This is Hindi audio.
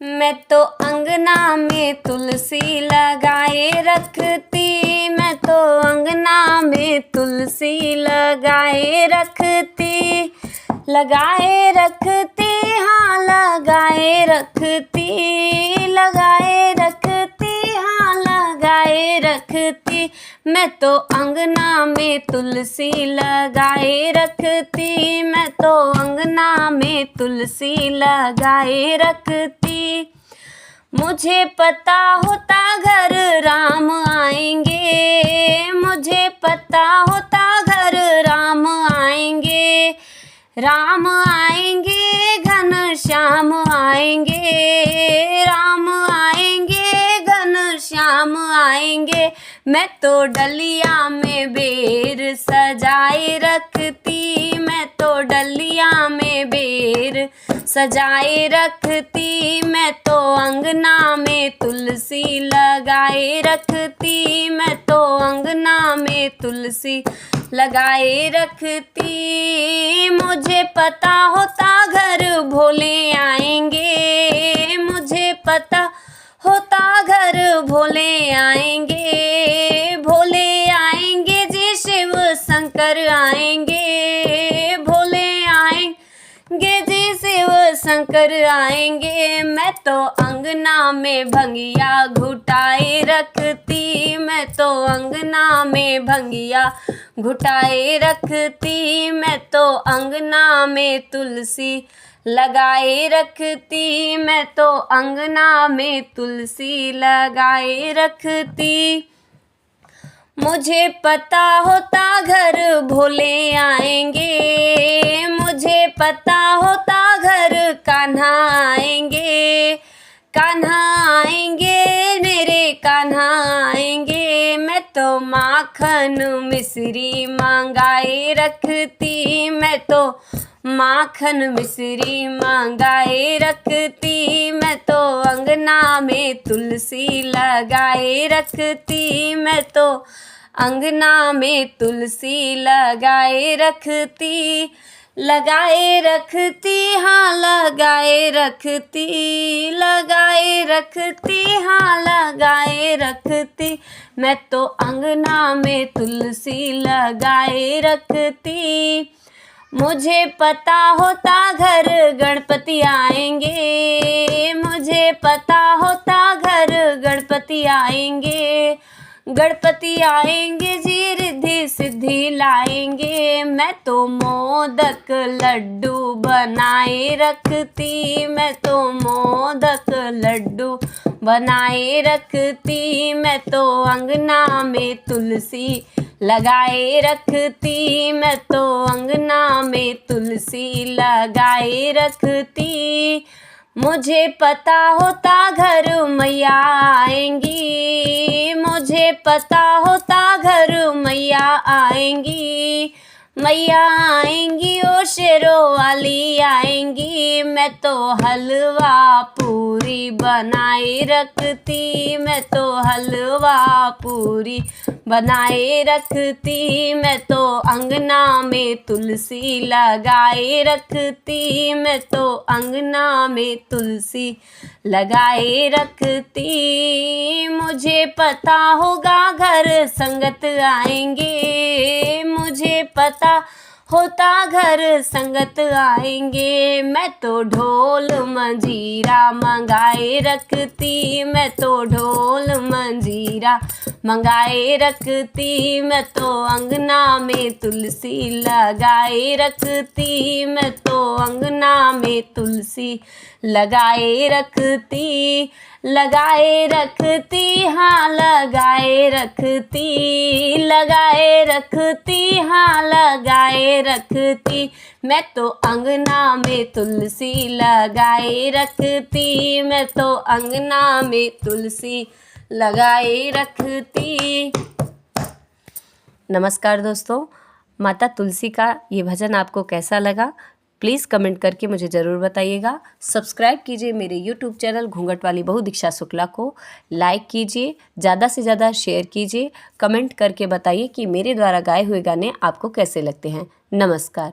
मैं तो अंगना में तुलसी लगाए रखती, मैं तो अंगना में तुलसी लगाए रखती, लगाए रखती, हाँ लगाए रखती, लगाए रखती, हाँ लगाए रखती। मैं तो अंगना में तुलसी लगाए रखती, मैं तो अंगना में तुलसी लगाए रखती। मुझे पता होता घर राम आएंगे, मुझे पता होता घर राम आएंगे, राम आएंगे घनश्याम आएंगे, राम आएंगे घनश्याम आएंगे। मैं तो डलिया में बेर सजाए रखती, मैं तो डलिया में बेर सजाए रखती, मैं तो अंगना में तुलसी लगाए रखती, मैं तो अंगना में तुलसी लगाए रखती। मुझे पता होता घर भोले आएंगे, मुझे पता होता घर भोले आएंगे, भोले आएंगे जी शिव शंकर आएंगे, भोले आएंगे जी शिव शंकर आएंगे। मैं तो अंगना में भंगिया घुटाए रखती, मैं तो अंगना में भंगिया घुटाए रखती, मैं तो अंगना में तुलसी लगाए रखती, मैं तो अंगना में तुलसी लगाए रखती। मुझे पता होता घर भोले आएंगे, मुझे पता होता घर कान्हा आएंगे, कान्हा आएंगे मेरे कान्हा आएंगे। मैं तो माखन मिश्री मंगाए रखती, मैं तो माखन मिश्री मंगाए रखती, मैं तो अंगना में तुलसी लगाए रखती, मैं तो अंगना में तुलसी लगाए रखती, लगाए रखती, हाँ लगाए रखती, लगाए रखती, हाँ लगाए रखती। मैं तो अंगना में तुलसी लगाए रखती। मुझे पता होता घर गणपति आएंगे, मुझे पता होता घर गणपति आएंगे, गणपति आएंगे जी रिद्धि सिद्धि लाएंगे। मैं तो मोदक लड्डू बनाए रखती, मैं तो मोदक लड्डू बनाए रखती, मैं तो अंगना में तुलसी लगाए रखती, मैं तो अंगना में तुलसी लगाए रखती। मुझे पता होता घर मैया आएंगी, मुझे पता होता घर मैया आएंगी, मैया आएंगी ओ शेरों वाली आएंगी। मैं तो हलवा पूरी बनाए रखती, मैं तो हलवा पूरी बनाए रखती, मैं तो अंगना में तुलसी लगाए रखती, मैं तो अंगना में तुलसी लगाए रखती। मुझे पता होगा घर संगत आएंगे, मुझे पता होता घर संगत आएंगे। मैं तो ढोल मंजीरा मंगाए रखती, मैं तो ढोल मंजीरा मंगाए रखती, मैं तो अंगना में तुलसी लगाए रखती, मैं तो अंगना में तुलसी लगाए रखती, लगाए रखती, हाँ लगाए रखती, लगाए रखती, हाँ लगाए रखती। मैं तो अंगना में तुलसी लगाए रखती, मैं तो अंगना में तुलसी लगाए रखती। नमस्कार दोस्तों, माता तुलसी का ये भजन आपको कैसा लगा? प्लीज़ कमेंट करके मुझे ज़रूर बताइएगा। सब्सक्राइब कीजिए मेरे यूट्यूब चैनल घूंघट वाली बहू दीक्षा शुक्ला को, लाइक कीजिए, ज़्यादा से ज़्यादा शेयर कीजिए, कमेंट करके बताइए कि मेरे द्वारा गाए हुए गाने आपको कैसे लगते हैं। नमस्कार।